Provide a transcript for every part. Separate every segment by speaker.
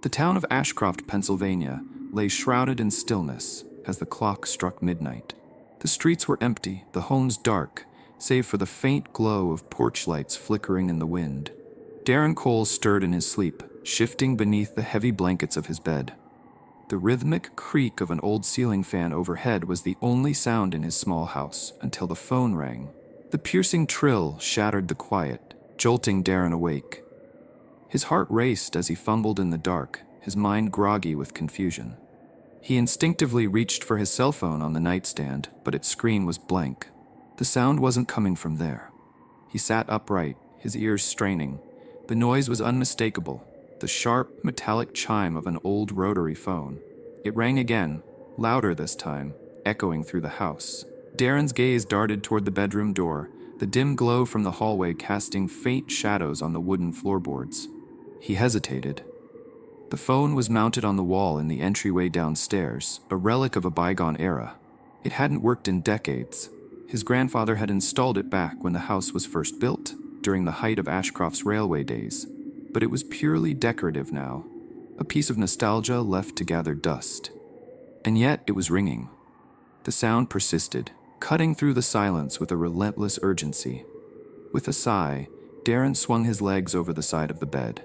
Speaker 1: The town of Ashcroft, Pennsylvania, lay shrouded in stillness as the clock struck midnight. The streets were empty, the homes dark, save for the faint glow of porch lights flickering in the wind. Darren Cole stirred in his sleep, shifting beneath the heavy blankets of his bed. The rhythmic creak of an old ceiling fan overhead was the only sound in his small house until the phone rang. The piercing trill shattered the quiet, jolting Darren awake. His heart raced as he fumbled in the dark, his mind groggy with confusion. He instinctively reached for his cell phone on the nightstand, but its screen was blank. The sound wasn't coming from there. He sat upright, his ears straining. The noise was unmistakable, the sharp, metallic chime of an old rotary phone. It rang again, louder this time, echoing through the house. Darren's gaze darted toward the bedroom door, the dim glow from the hallway casting faint shadows on the wooden floorboards. He hesitated. The phone was mounted on the wall in the entryway downstairs, a relic of a bygone era. It hadn't worked in decades. His grandfather had installed it back when the house was first built, during the height of Ashcroft's railway days. But it was purely decorative now, a piece of nostalgia left to gather dust. And yet it was ringing. The sound persisted, cutting through the silence with a relentless urgency. With a sigh, Darren swung his legs over the side of the bed.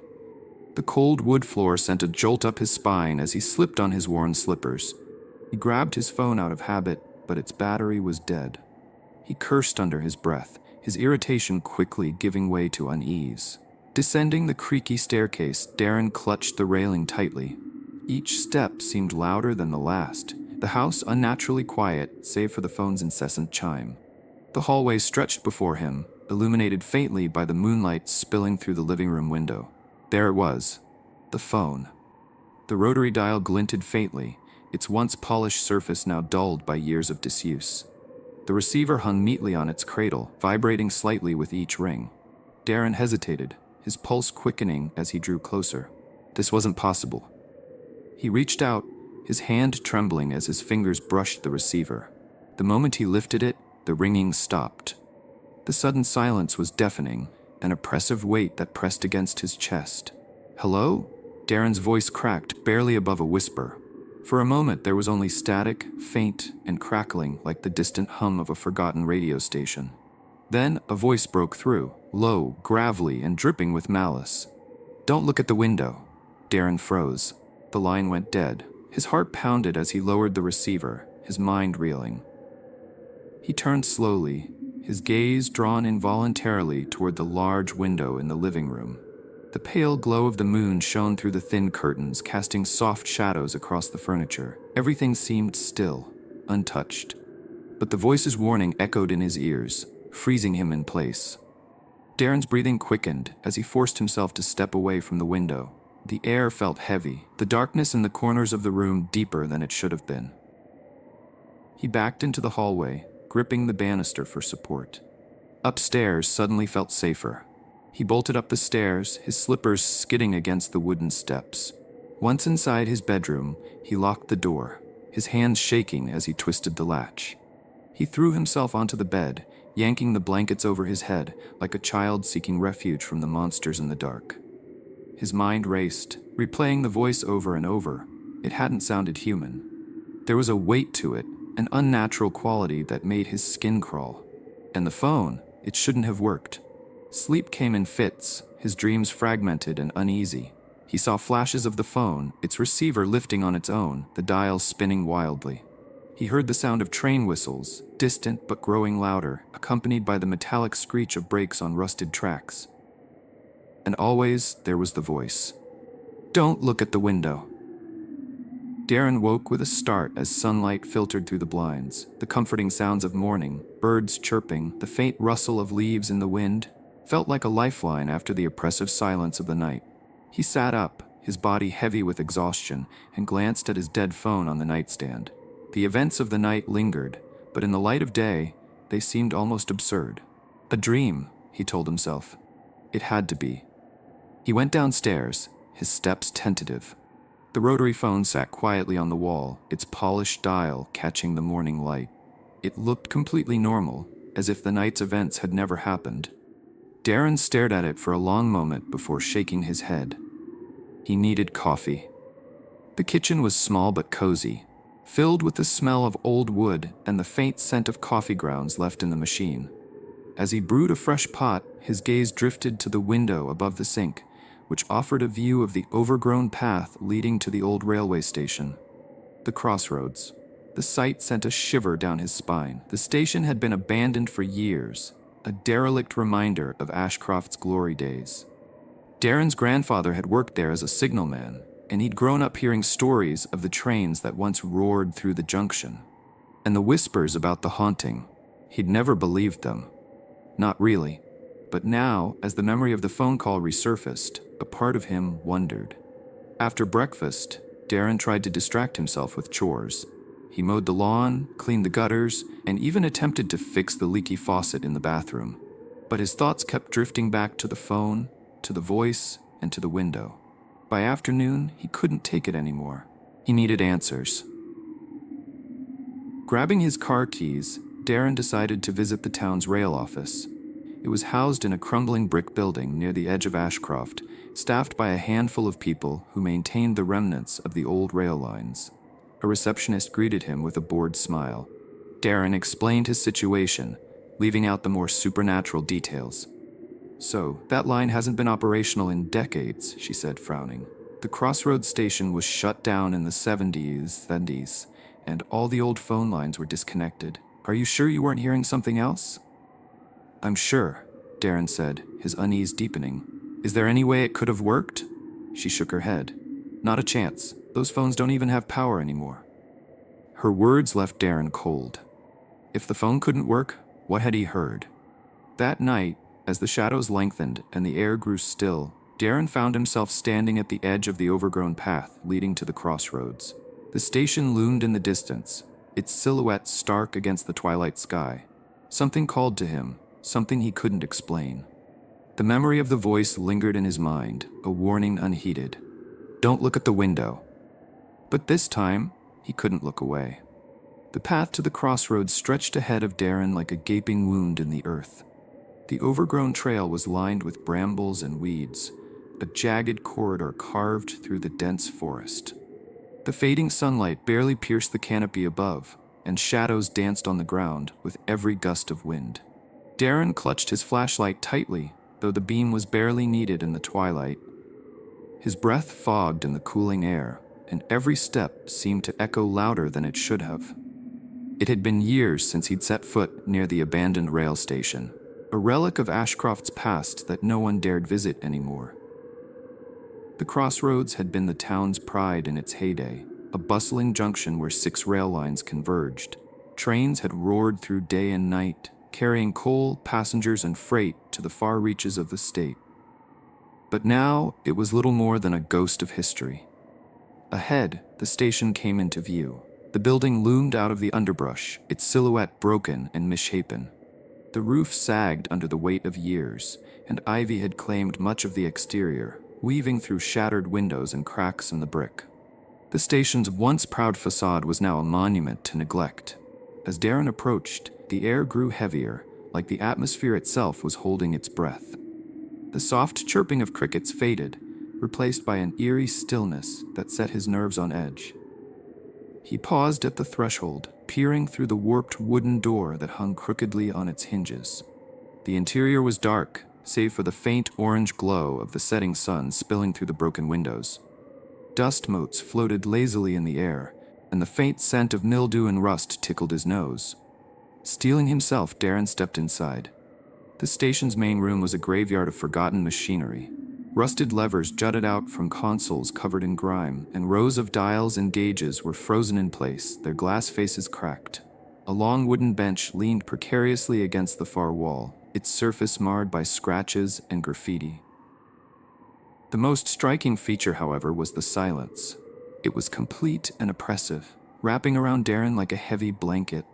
Speaker 1: The cold wood floor sent a jolt up his spine as he slipped on his worn slippers. He grabbed his phone out of habit, but its battery was dead. He cursed under his breath, his irritation quickly giving way to unease. Descending the creaky staircase, Darren clutched the railing tightly. Each step seemed louder than the last, the house unnaturally quiet, save for the phone's incessant chime. The hallway stretched before him, illuminated faintly by the moonlight spilling through the living room window. There it was, the phone. The rotary dial glinted faintly, its once polished surface now dulled by years of disuse. The receiver hung neatly on its cradle, vibrating slightly with each ring. Darren hesitated, his pulse quickening as he drew closer. This wasn't possible. He reached out, his hand trembling as his fingers brushed the receiver. The moment he lifted it, the ringing stopped. The sudden silence was deafening, an oppressive weight that pressed against his chest. "Hello?" Darren's voice cracked, barely above a whisper. For a moment there was only static, faint, and crackling like the distant hum of a forgotten radio station. Then a voice broke through, low, gravelly, and dripping with malice. "Don't look at the window." Darren froze. The line went dead. His heart pounded as he lowered the receiver, his mind reeling. He turned slowly, his gaze drawn involuntarily toward the large window in the living room. The pale glow of the moon shone through the thin curtains, casting soft shadows across the furniture. Everything seemed still, untouched. But the voice's warning echoed in his ears, freezing him in place. Darren's breathing quickened as he forced himself to step away from the window. The air felt heavy, the darkness in the corners of the room deeper than it should have been. He backed into the hallway, gripping the banister for support. Upstairs suddenly felt safer. He bolted up the stairs, his slippers skidding against the wooden steps. Once inside his bedroom, he locked the door, his hands shaking as he twisted the latch. He threw himself onto the bed, yanking the blankets over his head like a child seeking refuge from the monsters in the dark. His mind raced, replaying the voice over and over. It hadn't sounded human. There was a weight to it, an unnatural quality that made his skin crawl. And the phone, it shouldn't have worked. Sleep came in fits, his dreams fragmented and uneasy. He saw flashes of the phone, its receiver lifting on its own, the dial spinning wildly. He heard the sound of train whistles, distant but growing louder, accompanied by the metallic screech of brakes on rusted tracks. And always there was the voice. "Don't look at the window." Darren woke with a start as sunlight filtered through the blinds. The comforting sounds of morning, birds chirping, the faint rustle of leaves in the wind, felt like a lifeline after the oppressive silence of the night. He sat up, his body heavy with exhaustion, and glanced at his dead phone on the nightstand. The events of the night lingered, but in the light of day, they seemed almost absurd. A dream, he told himself. It had to be. He went downstairs, his steps tentative. The rotary phone sat quietly on the wall, its polished dial catching the morning light. It looked completely normal, as if the night's events had never happened. Darren stared at it for a long moment before shaking his head. He needed coffee. The kitchen was small but cozy, filled with the smell of old wood and the faint scent of coffee grounds left in the machine. As he brewed a fresh pot, his gaze drifted to the window above the sink, which offered a view of the overgrown path leading to the old railway station. The Crossroads. The sight sent a shiver down his spine. The station had been abandoned for years, a derelict reminder of Ashcroft's glory days. Darren's grandfather had worked there as a signalman, and he'd grown up hearing stories of the trains that once roared through the junction. And the whispers about the haunting, he'd never believed them. Not really. But now, as the memory of the phone call resurfaced, a part of him wondered. After breakfast, Darren tried to distract himself with chores. He mowed the lawn, cleaned the gutters, and even attempted to fix the leaky faucet in the bathroom. But his thoughts kept drifting back to the phone, to the voice, and to the window. By afternoon, he couldn't take it anymore. He needed answers. Grabbing his car keys, Darren decided to visit the town's rail office. It was housed in a crumbling brick building near the edge of Ashcroft, staffed by a handful of people who maintained the remnants of the old rail lines. A receptionist greeted him with a bored smile. Darren explained his situation, leaving out the more supernatural details. "So, that line hasn't been operational in decades," she said, frowning. "The Crossroads station was shut down in the 70s, and all the old phone lines were disconnected. Are you sure you weren't hearing something else?" "I'm sure," Darren said, his unease deepening. "Is there any way it could have worked?" She shook her head. "Not a chance. Those phones don't even have power anymore." Her words left Darren cold. If the phone couldn't work, what had he heard? That night, as the shadows lengthened and the air grew still, Darren found himself standing at the edge of the overgrown path leading to the Crossroads. The station loomed in the distance, its silhouette stark against the twilight sky. Something called to him, something he couldn't explain. The memory of the voice lingered in his mind, a warning unheeded. "Don't look at the window." But this time, he couldn't look away. The path to the Crossroads stretched ahead of Darren like a gaping wound in the earth. The overgrown trail was lined with brambles and weeds, a jagged corridor carved through the dense forest. The fading sunlight barely pierced the canopy above, and shadows danced on the ground with every gust of wind. Darren clutched his flashlight tightly, though the beam was barely needed in the twilight. His breath fogged in the cooling air, and every step seemed to echo louder than it should have. It had been years since he'd set foot near the abandoned rail station, a relic of Ashcroft's past that no one dared visit anymore. The Crossroads had been the town's pride in its heyday, a bustling junction where 6 rail lines converged. Trains had roared through day and night, carrying coal, passengers, and freight to the far reaches of the state. But now it was little more than a ghost of history. Ahead, the station came into view. The building loomed out of the underbrush, its silhouette broken and misshapen. The roof sagged under the weight of years, and ivy had claimed much of the exterior, weaving through shattered windows and cracks in the brick. The station's once proud facade was now a monument to neglect. As Darren approached, the air grew heavier, like the atmosphere itself was holding its breath. The soft chirping of crickets faded, replaced by an eerie stillness that set his nerves on edge. He paused at the threshold, peering through the warped wooden door that hung crookedly on its hinges. The interior was dark, save for the faint orange glow of the setting sun spilling through the broken windows. Dust motes floated lazily in the air, and the faint scent of mildew and rust tickled his nose. Steeling himself, Darren stepped inside. The station's main room was a graveyard of forgotten machinery. Rusted levers jutted out from consoles covered in grime, and rows of dials and gauges were frozen in place, their glass faces cracked. A long wooden bench leaned precariously against the far wall, its surface marred by scratches and graffiti. The most striking feature, however, was the silence. It was complete and oppressive, wrapping around Darren like a heavy blanket.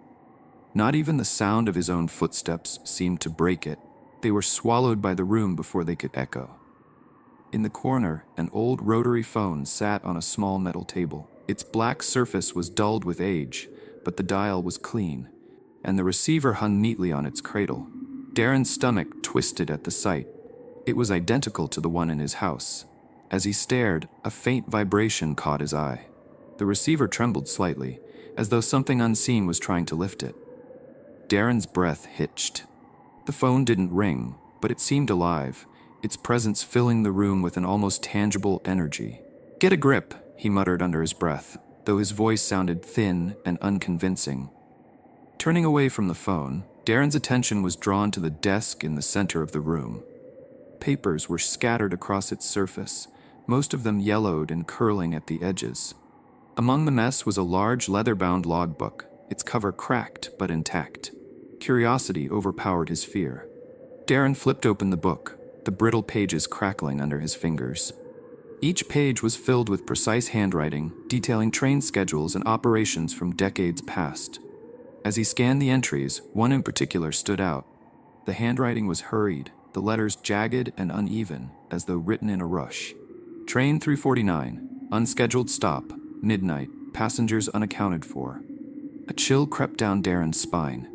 Speaker 1: Not even the sound of his own footsteps seemed to break it. They were swallowed by the room before they could echo. In the corner, an old rotary phone sat on a small metal table. Its black surface was dulled with age, but the dial was clean, and the receiver hung neatly on its cradle. Darren's stomach twisted at the sight. It was identical to the one in his house. As he stared, a faint vibration caught his eye. The receiver trembled slightly, as though something unseen was trying to lift it. Darren's breath hitched. The phone didn't ring, but it seemed alive, its presence filling the room with an almost tangible energy. "Get a grip," he muttered under his breath, though his voice sounded thin and unconvincing. Turning away from the phone, Darren's attention was drawn to the desk in the center of the room. Papers were scattered across its surface, most of them yellowed and curling at the edges. Among the mess was a large leather-bound logbook, its cover cracked but intact. Curiosity overpowered his fear. Darren flipped open the book, the brittle pages crackling under his fingers. Each page was filled with precise handwriting, detailing train schedules and operations from decades past. As he scanned the entries, one in particular stood out. The handwriting was hurried, the letters jagged and uneven, as though written in a rush. Train 349, unscheduled stop, midnight, passengers unaccounted for. A chill crept down Darren's spine.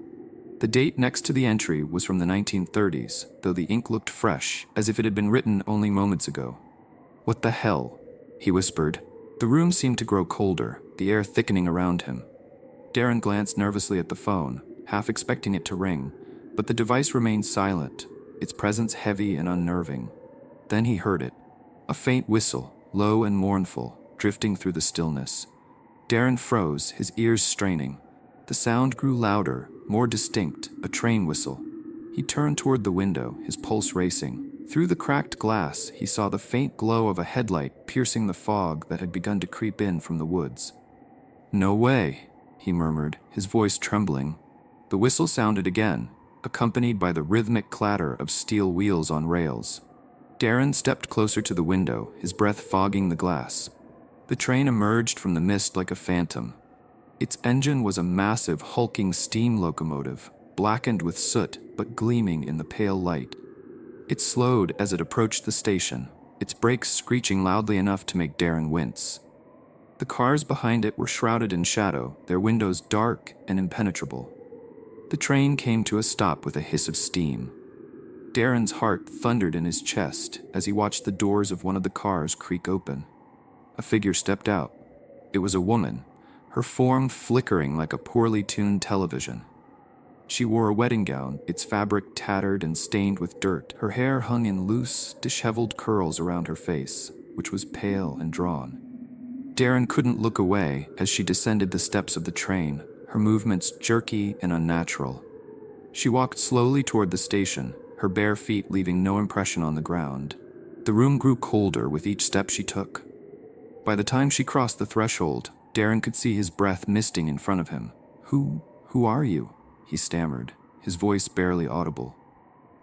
Speaker 1: The date next to the entry was from the 1930s, though the ink looked fresh, as if it had been written only moments ago. "What the hell?" he whispered. The room seemed to grow colder, the air thickening around him. Darren glanced nervously at the phone, half expecting it to ring, but the device remained silent, its presence heavy and unnerving. Then he heard it. A faint whistle, low and mournful, drifting through the stillness. Darren froze, his ears straining. The sound grew louder, more distinct, a train whistle. He turned toward the window, his pulse racing. Through the cracked glass, he saw the faint glow of a headlight piercing the fog that had begun to creep in from the woods. "No way," he murmured, his voice trembling. The whistle sounded again, accompanied by the rhythmic clatter of steel wheels on rails. Darren stepped closer to the window, his breath fogging the glass. The train emerged from the mist like a phantom. Its engine was a massive, hulking steam locomotive, blackened with soot but gleaming in the pale light. It slowed as it approached the station, its brakes screeching loudly enough to make Darren wince. The cars behind it were shrouded in shadow, their windows dark and impenetrable. The train came to a stop with a hiss of steam. Darren's heart thundered in his chest as he watched the doors of one of the cars creak open. A figure stepped out. It was a woman, her form flickering like a poorly tuned television. She wore a wedding gown, its fabric tattered and stained with dirt. Her hair hung in loose, disheveled curls around her face, which was pale and drawn. Darren couldn't look away as she descended the steps of the train, her movements jerky and unnatural. She walked slowly toward the station, her bare feet leaving no impression on the ground. The room grew colder with each step she took. By the time she crossed the threshold, Darren could see his breath misting in front of him. Who are you?" he stammered, his voice barely audible.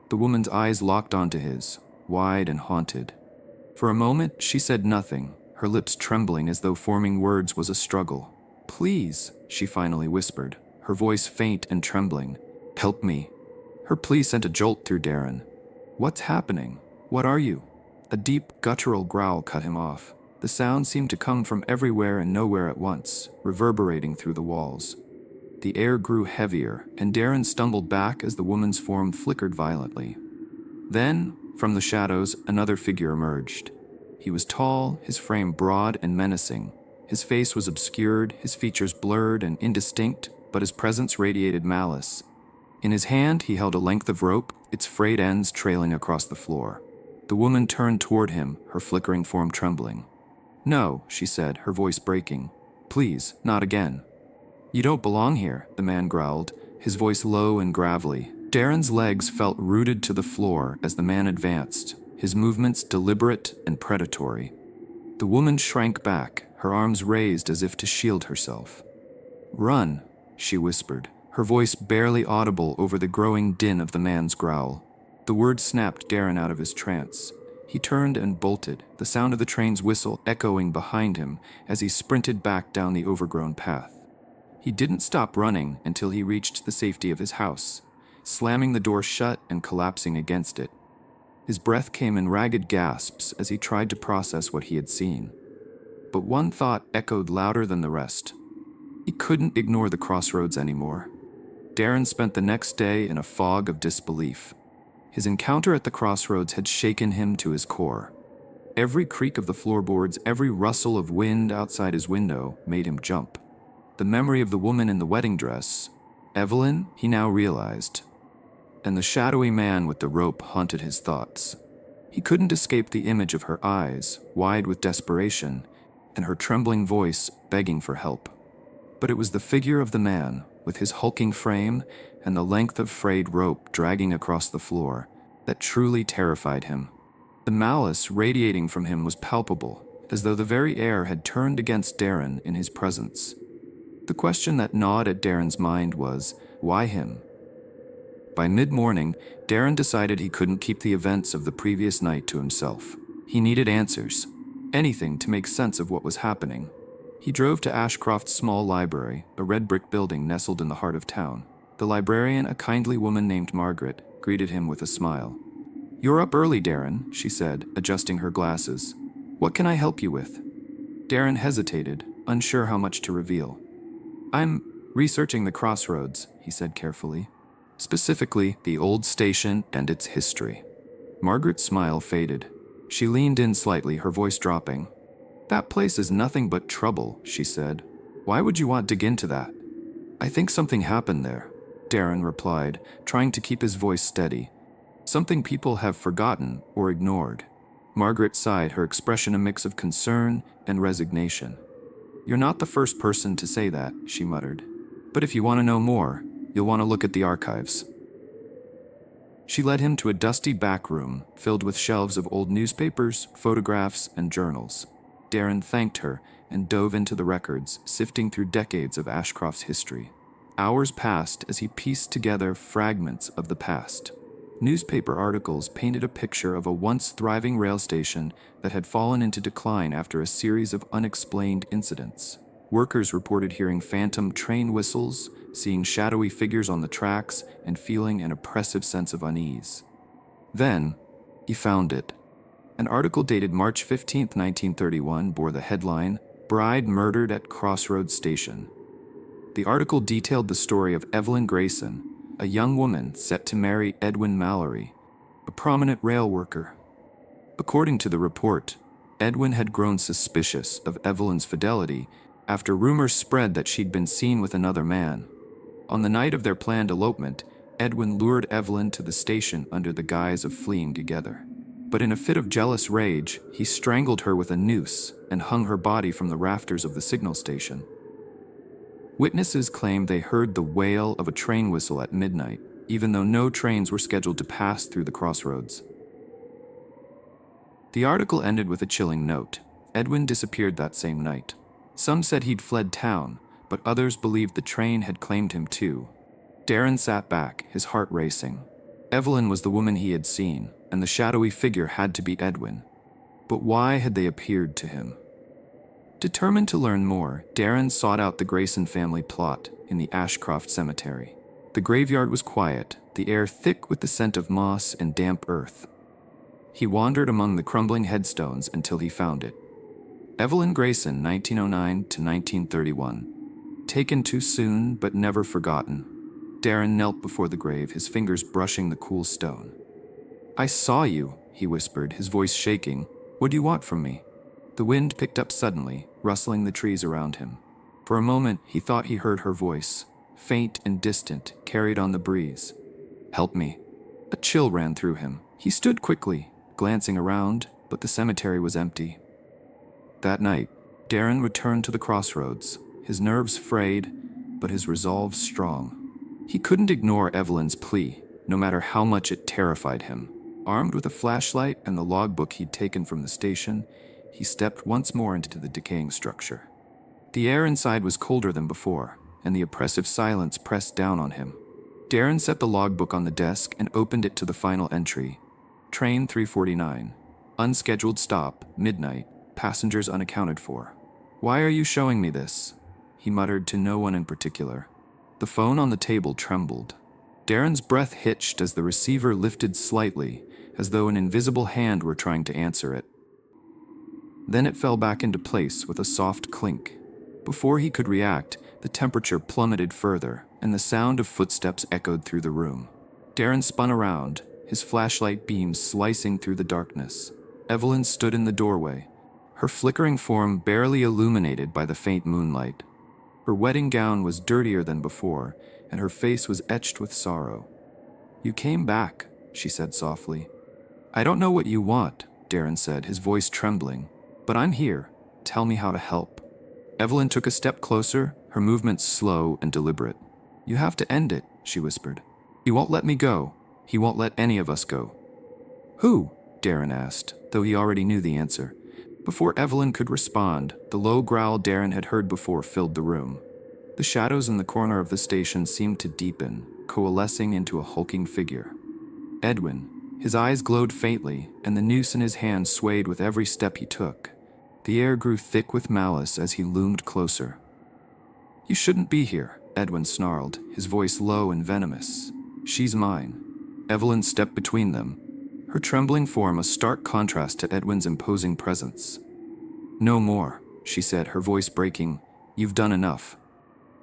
Speaker 1: The woman's eyes locked onto his, wide and haunted. For a moment, she said nothing, her lips trembling as though forming words was a struggle. "Please," she finally whispered, her voice faint and trembling. "Help me." Her plea sent a jolt through Darren. "What's happening? What are you?" A deep, guttural growl cut him off. The sound seemed to come from everywhere and nowhere at once, reverberating through the walls. The air grew heavier, and Darren stumbled back as the woman's form flickered violently. Then, from the shadows, another figure emerged. He was tall, his frame broad and menacing. His face was obscured, his features blurred and indistinct, but his presence radiated malice. In his hand, he held a length of rope, its frayed ends trailing across the floor. The woman turned toward him, her flickering form trembling. "No," she said, her voice breaking. "Please, not again." "You don't belong here," the man growled, his voice low and gravelly. Darren's legs felt rooted to the floor as the man advanced, his movements deliberate and predatory. The woman shrank back, her arms raised as if to shield herself. "Run," she whispered, her voice barely audible over the growing din of the man's growl. The words snapped Darren out of his trance. He turned and bolted, the sound of the train's whistle echoing behind him as he sprinted back down the overgrown path. He didn't stop running until he reached the safety of his house, slamming the door shut and collapsing against it. His breath came in ragged gasps as he tried to process what he had seen. But one thought echoed louder than the rest. He couldn't ignore the Crossroads anymore. Darren spent the next day in a fog of disbelief. His encounter at the Crossroads had shaken him to his core. Every creak of the floorboards, every rustle of wind outside his window made him jump. The memory of the woman in the wedding dress, Evelyn, he now realized, and the shadowy man with the rope haunted his thoughts. He couldn't escape the image of her eyes, wide with desperation, and her trembling voice begging for help. But it was the figure of the man, with his hulking frame and the length of frayed rope dragging across the floor, that truly terrified him. The malice radiating from him was palpable, as though the very air had turned against Darren in his presence. The question that gnawed at Darren's mind was, why him? By mid-morning, Darren decided he couldn't keep the events of the previous night to himself. He needed answers, anything to make sense of what was happening. He drove to Ashcroft's small library, a red brick building nestled in the heart of town. The librarian, a kindly woman named Margaret, greeted him with a smile. "You're up early, Darren," she said, adjusting her glasses. "What can I help you with?" Darren hesitated, unsure how much to reveal. "I'm researching the Crossroads," he said carefully. "Specifically, the old station and its history." Margaret's smile faded. She leaned in slightly, her voice dropping. "That place is nothing but trouble," she said. "Why would you want to dig into that?" "I think something happened there," Darren replied, trying to keep his voice steady. "Something people have forgotten or ignored." Margaret sighed, her expression a mix of concern and resignation. "You're not the first person to say that," she muttered. "But if you want to know more, you'll want to look at the archives." She led him to a dusty back room filled with shelves of old newspapers, photographs, and journals. Darren thanked her and dove into the records, sifting through decades of Ashcroft's history. Hours passed as he pieced together fragments of the past. Newspaper articles painted a picture of a once thriving rail station that had fallen into decline after a series of unexplained incidents. Workers reported hearing phantom train whistles, seeing shadowy figures on the tracks, and feeling an oppressive sense of unease. Then, he found it. An article dated March 15, 1931 bore the headline, "Bride Murdered at Crossroads Station." The article detailed the story of Evelyn Grayson, a young woman set to marry Edwin Mallory, a prominent rail worker. According to the report, Edwin had grown suspicious of Evelyn's fidelity after rumors spread that she'd been seen with another man. On the night of their planned elopement, Edwin lured Evelyn to the station under the guise of fleeing together. But in a fit of jealous rage, he strangled her with a noose and hung her body from the rafters of the signal station. Witnesses claimed they heard the wail of a train whistle at midnight, even though no trains were scheduled to pass through the crossroads. The article ended with a chilling note. Edwin disappeared that same night. Some said he'd fled town, but others believed the train had claimed him too. Darren sat back, his heart racing. Evelyn was the woman he had seen, and the shadowy figure had to be Edwin. But why had they appeared to him? Determined to learn more, Darren sought out the Grayson family plot in the Ashcroft cemetery. The graveyard was quiet, the air thick with the scent of moss and damp earth. He wandered among the crumbling headstones until he found it. Evelyn Grayson, 1909 to 1931. Taken too soon, but never forgotten. Darren knelt before the grave, his fingers brushing the cool stone. "I saw you," he whispered, his voice shaking. "What do you want from me?" The wind picked up suddenly, rustling the trees around him. For a moment, he thought he heard her voice, faint and distant, carried on the breeze. "Help me." A chill ran through him. He stood quickly, glancing around, but the cemetery was empty. That night, Darren returned to the crossroads, his nerves frayed, but his resolve strong. He couldn't ignore Evelyn's plea, no matter how much it terrified him. Armed with a flashlight and the logbook he'd taken from the station, he stepped once more into the decaying structure. The air inside was colder than before, and the oppressive silence pressed down on him. Darren set the logbook on the desk and opened it to the final entry. Train 349. Unscheduled stop, midnight, passengers unaccounted for. "Why are you showing me this?" he muttered to no one in particular. The phone on the table trembled. Darren's breath hitched as the receiver lifted slightly, as though an invisible hand were trying to answer it. Then it fell back into place with a soft clink. Before he could react, the temperature plummeted further, and the sound of footsteps echoed through the room. Darren spun around, his flashlight beams slicing through the darkness. Evelyn stood in the doorway, her flickering form barely illuminated by the faint moonlight. Her wedding gown was dirtier than before, and her face was etched with sorrow. "You came back," she said softly. "I don't know what you want," Darren said, his voice trembling, "but I'm here. Tell me how to help." Evelyn took a step closer, her movements slow and deliberate. "You have to end it," she whispered. "He won't let me go. He won't let any of us go." "Who?" Darren asked, though he already knew the answer. Before Evelyn could respond, the low growl Darren had heard before filled the room. The shadows in the corner of the station seemed to deepen, coalescing into a hulking figure. Edwin. His eyes glowed faintly, and the noose in his hand swayed with every step he took. The air grew thick with malice as he loomed closer. "You shouldn't be here," Edwin snarled, his voice low and venomous. "She's mine." Evelyn stepped between them, her trembling form a stark contrast to Edwin's imposing presence. "No more," she said, her voice breaking. "You've done enough."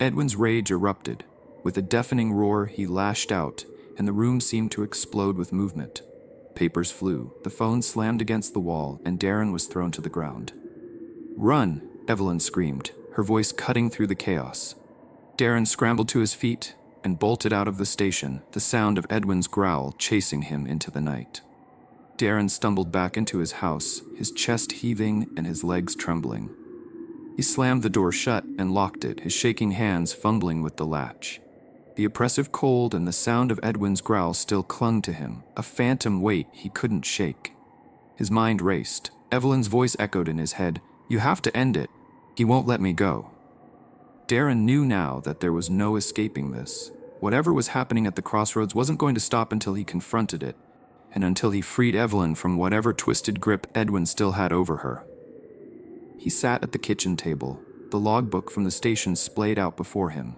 Speaker 1: Edwin's rage erupted. With a deafening roar, he lashed out, and the room seemed to explode with movement. Papers flew, the phone slammed against the wall, and Darren was thrown to the ground. "Run!" Evelyn screamed, her voice cutting through the chaos. Darren scrambled to his feet and bolted out of the station, the sound of Edwin's growl chasing him into the night. Darren stumbled back into his house, his chest heaving and his legs trembling. He slammed the door shut and locked it, his shaking hands fumbling with the latch. The oppressive cold and the sound of Edwin's growl still clung to him, a phantom weight he couldn't shake. His mind raced. Evelyn's voice echoed in his head. "You have to end it. He won't let me go." Darren knew now that there was no escaping this. Whatever was happening at the Crossroads wasn't going to stop until he confronted it, and until he freed Evelyn from whatever twisted grip Edwin still had over her. He sat at the kitchen table, the logbook from the station splayed out before him.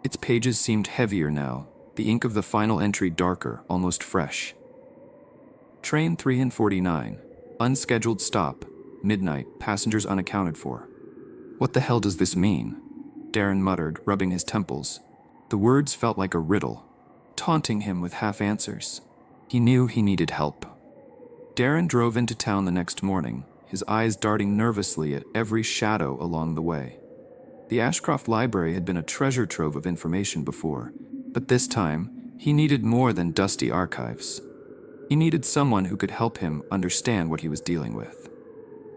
Speaker 1: Its pages seemed heavier now, the ink of the final entry darker, almost fresh. Train 349, unscheduled stop, midnight, passengers unaccounted for. "What the hell does this mean?" Darren muttered, rubbing his temples. The words felt like a riddle, taunting him with half-answers. He knew he needed help. Darren drove into town the next morning, his eyes darting nervously at every shadow along the way. The Ashcroft library had been a treasure trove of information before, but this time, he needed more than dusty archives. He needed someone who could help him understand what he was dealing with.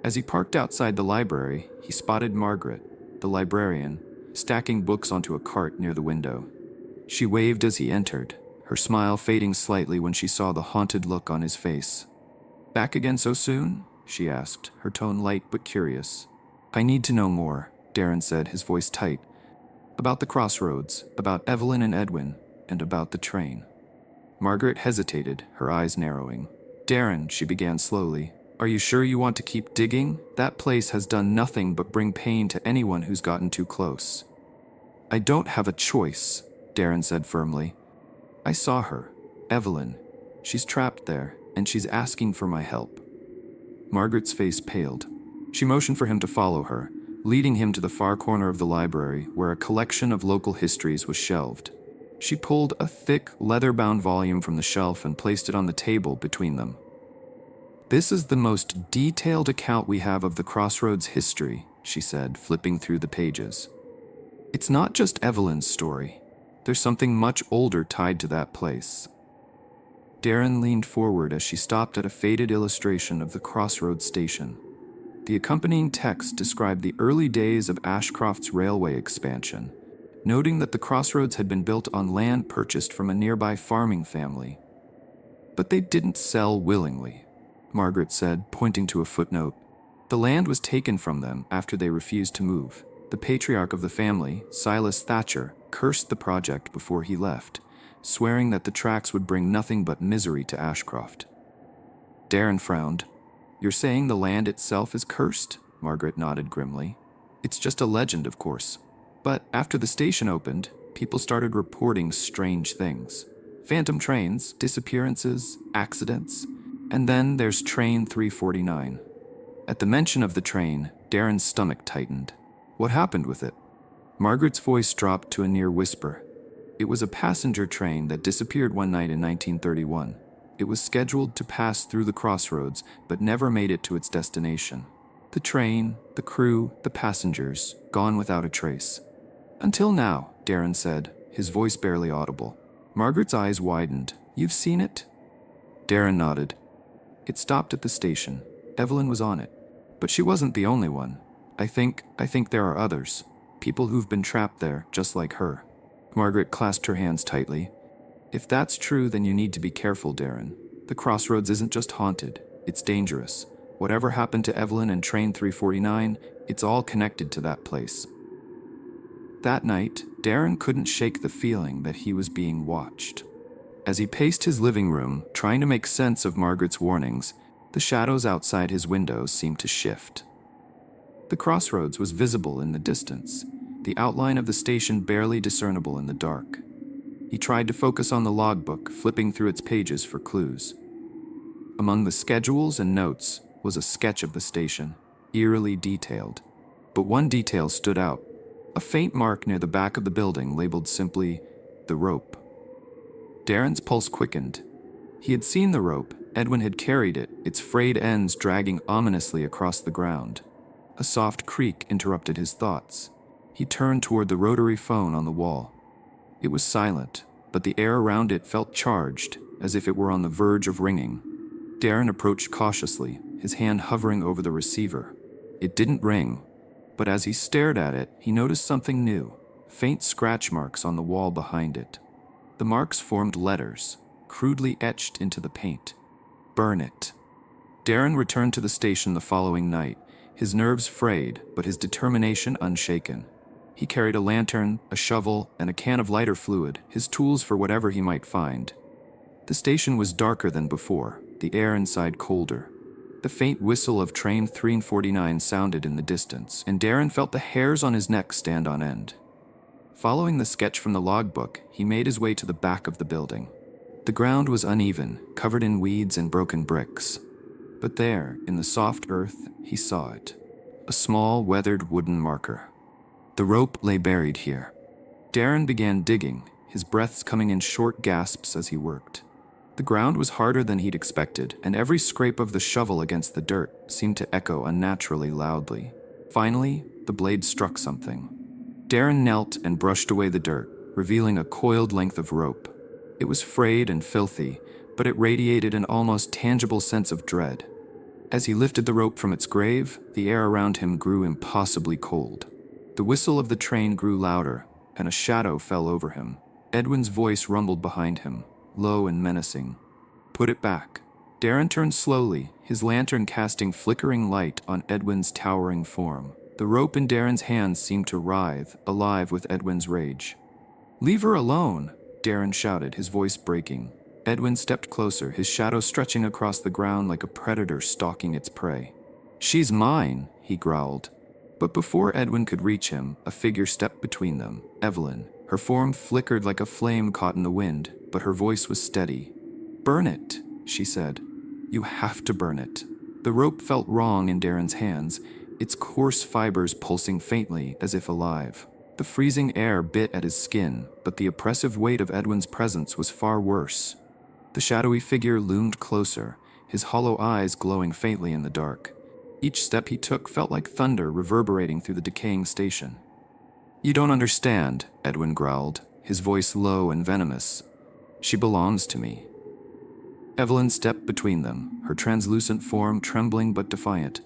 Speaker 1: As he parked outside the library, he spotted Margaret, the librarian, stacking books onto a cart near the window. She waved as he entered, her smile fading slightly when she saw the haunted look on his face. "Back again so soon?" she asked, her tone light but curious. "I need to know more," Darren said, his voice tight. "About the Crossroads, about Evelyn and Edwin, and about the train." Margaret hesitated, her eyes narrowing. "Darren," she began slowly, "are you sure you want to keep digging? That place has done nothing but bring pain to anyone who's gotten too close." "I don't have a choice," Darren said firmly. "I saw her, Evelyn. She's trapped there, and she's asking for my help." Margaret's face paled. She motioned for him to follow her, leading him to the far corner of the library where a collection of local histories was shelved. She pulled a thick, leather-bound volume from the shelf and placed it on the table between them. "This is the most detailed account we have of the Crossroads history," she said, flipping through the pages. "It's not just Evelyn's story. There's something much older tied to that place." Darren leaned forward as she stopped at a faded illustration of the Crossroads station. The accompanying text described the early days of Ashcroft's railway expansion, noting that the Crossroads had been built on land purchased from a nearby farming family. "But they didn't sell willingly," Margaret said, pointing to a footnote. "The land was taken from them after they refused to move. The patriarch of the family, Silas Thatcher, cursed the project before he left, swearing that the tracks would bring nothing but misery to Ashcroft." Darren frowned. "You're saying the land itself is cursed?" Margaret nodded grimly. "It's just a legend, of course. But after the station opened, people started reporting strange things. Phantom trains, disappearances, accidents, and then there's Train 349. At the mention of the train, Darren's stomach tightened. "What happened with it?" Margaret's voice dropped to a near whisper. "It was a passenger train that disappeared one night in 1931. It was scheduled to pass through the Crossroads, but never made it to its destination. The train, the crew, the passengers, gone without a trace. Until now, Darren said, his voice barely audible. Margaret's eyes widened. You've seen it? Darren nodded. It stopped at the station. Evelyn was on it. But she wasn't the only one. I think there are others. People who've been trapped there, just like her. Margaret clasped her hands tightly. If that's true, then you need to be careful, Darren. The Crossroads isn't just haunted. It's dangerous. Whatever happened to Evelyn and Train 349, it's all connected to that place. That night, Darren couldn't shake the feeling that he was being watched. As he paced his living room, trying to make sense of Margaret's warnings, the shadows outside his windows seemed to shift. The Crossroads was visible in the distance, the outline of the station barely discernible in the dark. He tried to focus on the logbook, flipping through its pages for clues. Among the schedules and notes was a sketch of the station, eerily detailed. But one detail stood out. A faint mark near the back of the building labeled simply, "The Rope." Darren's pulse quickened. He had seen the rope. Edwin had carried it, its frayed ends dragging ominously across the ground. A soft creak interrupted his thoughts. He turned toward the rotary phone on the wall. It was silent, but the air around it felt charged, as if it were on the verge of ringing. Darren approached cautiously, his hand hovering over the receiver. It didn't ring, but as he stared at it, he noticed something new, faint scratch marks on the wall behind it. The marks formed letters, crudely etched into the paint. Burn it. Darren returned to the station the following night, his nerves frayed, but his determination unshaken. He carried a lantern, a shovel, and a can of lighter fluid, his tools for whatever he might find. The station was darker than before, the air inside colder. The faint whistle of train 349 sounded in the distance, and Darren felt the hairs on his neck stand on end. Following the sketch from the logbook, he made his way to the back of the building. The ground was uneven, covered in weeds and broken bricks. But there, in the soft earth, he saw it. A small, weathered wooden marker. The rope lay buried here. Darren began digging, his breaths coming in short gasps as he worked. The ground was harder than he'd expected, and every scrape of the shovel against the dirt seemed to echo unnaturally loudly. Finally, the blade struck something. Darren knelt and brushed away the dirt, revealing a coiled length of rope. It was frayed and filthy, but it radiated an almost tangible sense of dread. As he lifted the rope from its grave, the air around him grew impossibly cold. The whistle of the train grew louder, and a shadow fell over him. Edwin's voice rumbled behind him, low and menacing. Put it back. Darren turned slowly, his lantern casting flickering light on Edwin's towering form. The rope in Darren's hands seemed to writhe, alive with Edwin's rage. Leave her alone, Darren shouted, his voice breaking. Edwin stepped closer, his shadow stretching across the ground like a predator stalking its prey. She's mine, he growled. But before Edwin could reach him, a figure stepped between them, Evelyn. Her form flickered like a flame caught in the wind, but her voice was steady. Burn it, she said. You have to burn it. The rope felt wrong in Darren's hands, its coarse fibers pulsing faintly as if alive. The freezing air bit at his skin, but the oppressive weight of Edwin's presence was far worse. The shadowy figure loomed closer, his hollow eyes glowing faintly in the dark. Each step he took felt like thunder reverberating through the decaying station. You don't understand, Edwin growled, his voice low and venomous. She belongs to me. Evelyn stepped between them, her translucent form trembling but defiant.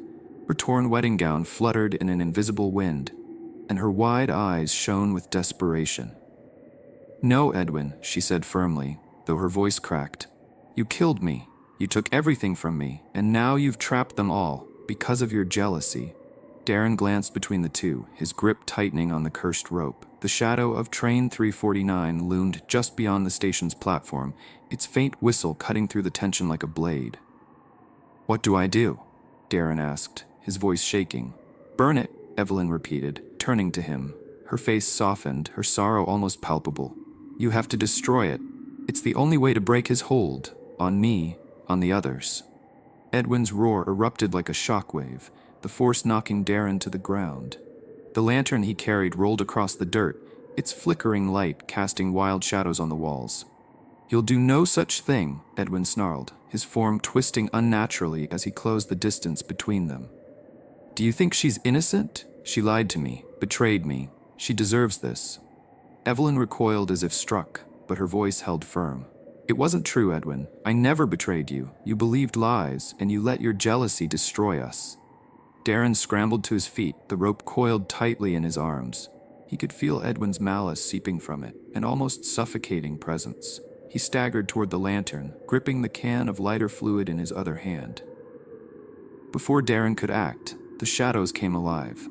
Speaker 1: Her torn wedding gown fluttered in an invisible wind, and her wide eyes shone with desperation. No, Edwin, she said firmly, though her voice cracked. You killed me. You took everything from me, and now you've trapped them all, because of your jealousy. Darren glanced between the two, his grip tightening on the cursed rope. The shadow of train 349 loomed just beyond the station's platform, its faint whistle cutting through the tension like a blade. What do I do? Darren asked, his voice shaking. Burn it, Evelyn repeated, turning to him. Her face softened, her sorrow almost palpable. You have to destroy it. It's the only way to break his hold, on me, on the others. Edwin's roar erupted like a shockwave, the force knocking Darren to the ground. The lantern he carried rolled across the dirt, its flickering light casting wild shadows on the walls. "You'll do no such thing," Edwin snarled, his form twisting unnaturally as he closed the distance between them. "Do you think she's innocent? She lied to me, betrayed me. She deserves this." Evelyn recoiled as if struck, but her voice held firm. "It wasn't true, Edwin. I never betrayed you. You believed lies, and you let your jealousy destroy us." Darren scrambled to his feet, the rope coiled tightly in his arms. He could feel Edwin's malice seeping from it, an almost suffocating presence. He staggered toward the lantern, gripping the can of lighter fluid in his other hand. Before Darren could act, the shadows came alive.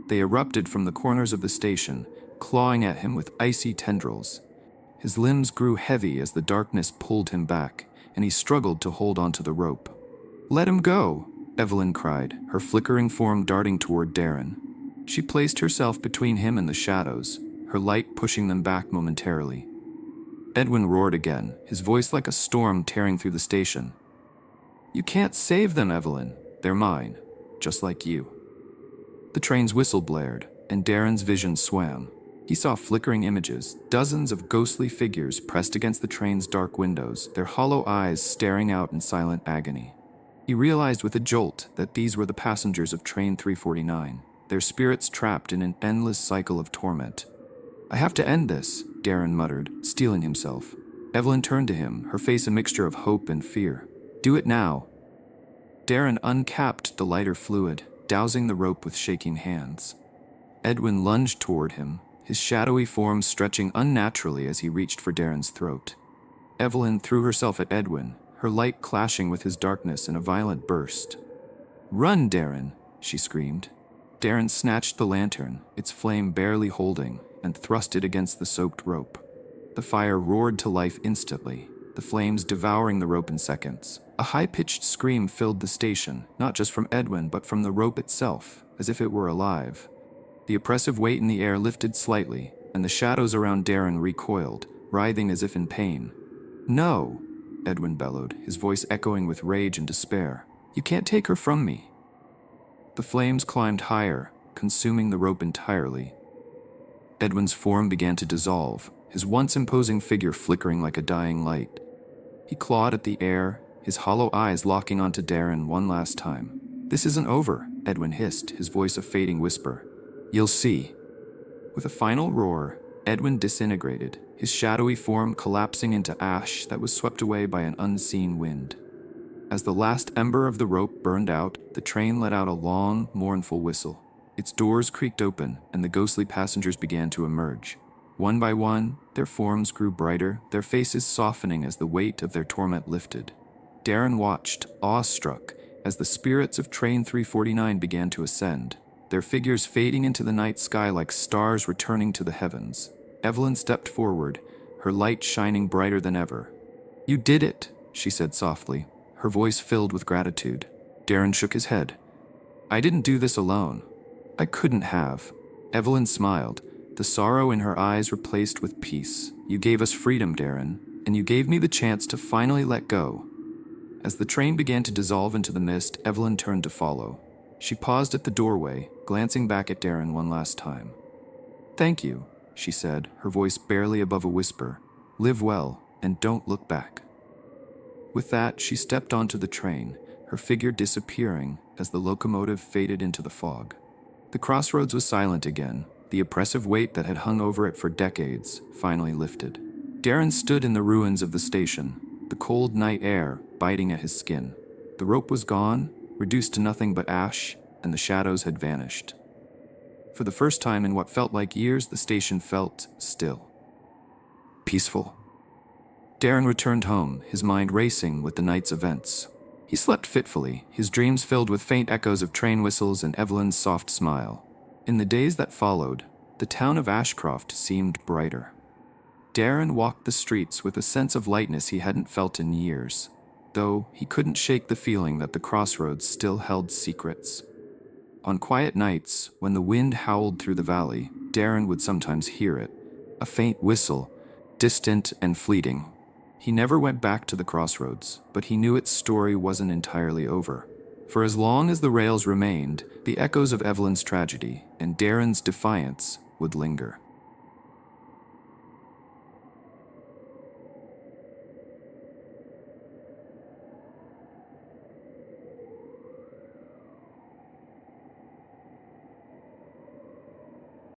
Speaker 1: They erupted from the corners of the station, clawing at him with icy tendrils. His limbs grew heavy as the darkness pulled him back, and he struggled to hold onto the rope. "Let him go!" Evelyn cried, her flickering form darting toward Darren. She placed herself between him and the shadows, her light pushing them back momentarily. Edwin roared again, his voice like a storm tearing through the station. "You can't save them, Evelyn. They're mine, just like you." The train's whistle blared, and Darren's vision swam. He saw flickering images, dozens of ghostly figures pressed against the train's dark windows, their hollow eyes staring out in silent agony. He realized with a jolt that these were the passengers of Train 349, their spirits trapped in an endless cycle of torment. "I have to end this," Darren muttered, steeling himself. Evelyn turned to him, her face a mixture of hope and fear. "Do it now." Darren uncapped the lighter fluid, dousing the rope with shaking hands. Edwin lunged toward him, his shadowy form stretching unnaturally as he reached for Darren's throat. Evelyn threw herself at Edwin, her light clashing with his darkness in a violent burst. "Run, Darren!" she screamed. Darren snatched the lantern, its flame barely holding, and thrust it against the soaked rope. The fire roared to life instantly, the flames devouring the rope in seconds. A high-pitched scream filled the station, not just from Edwin but from the rope itself, as if it were alive. The oppressive weight in the air lifted slightly, and the shadows around Darren recoiled, writhing as if in pain. "No!" Edwin bellowed, his voice echoing with rage and despair. "You can't take her from me." The flames climbed higher, consuming the rope entirely. Edwin's form began to dissolve, his once imposing figure flickering like a dying light. He clawed at the air, his hollow eyes locking onto Darren one last time. "This isn't over," Edwin hissed, his voice a fading whisper. "You'll see." With a final roar, Edwin disintegrated, his shadowy form collapsing into ash that was swept away by an unseen wind. As the last ember of the rope burned out, the train let out a long, mournful whistle. Its doors creaked open, and the ghostly passengers began to emerge. One by one, their forms grew brighter, their faces softening as the weight of their torment lifted. Darren watched, awestruck, as the spirits of Train 349 began to ascend, their figures fading into the night sky like stars returning to the heavens. Evelyn stepped forward, her light shining brighter than ever. "You did it," she said softly, her voice filled with gratitude. Darren shook his head. "I didn't do this alone. I couldn't have." Evelyn smiled, the sorrow in her eyes replaced with peace. "You gave us freedom, Darren, and you gave me the chance to finally let go." As the train began to dissolve into the mist, Evelyn turned to follow. She paused at the doorway, glancing back at Darren one last time. "Thank you," she said, her voice barely above a whisper. "Live well, and don't look back." With that, she stepped onto the train, her figure disappearing as the locomotive faded into the fog. The Crossroads was silent again, the oppressive weight that had hung over it for decades finally lifted. Darren stood in the ruins of the station, the cold night air biting at his skin. The rope was gone, reduced to nothing but ash, and the shadows had vanished. For the first time in what felt like years, the station felt still. Peaceful. Darren returned home, his mind racing with the night's events. He slept fitfully, his dreams filled with faint echoes of train whistles and Evelyn's soft smile. In the days that followed, the town of Ashcroft seemed brighter. Darren walked the streets with a sense of lightness he hadn't felt in years, though he couldn't shake the feeling that the Crossroads still held secrets. On quiet nights, when the wind howled through the valley, Darren would sometimes hear it, a faint whistle, distant and fleeting. He never went back to the Crossroads, but he knew its story wasn't entirely over. For as long as the rails remained, the echoes of Evelyn's tragedy and Darren's defiance would linger.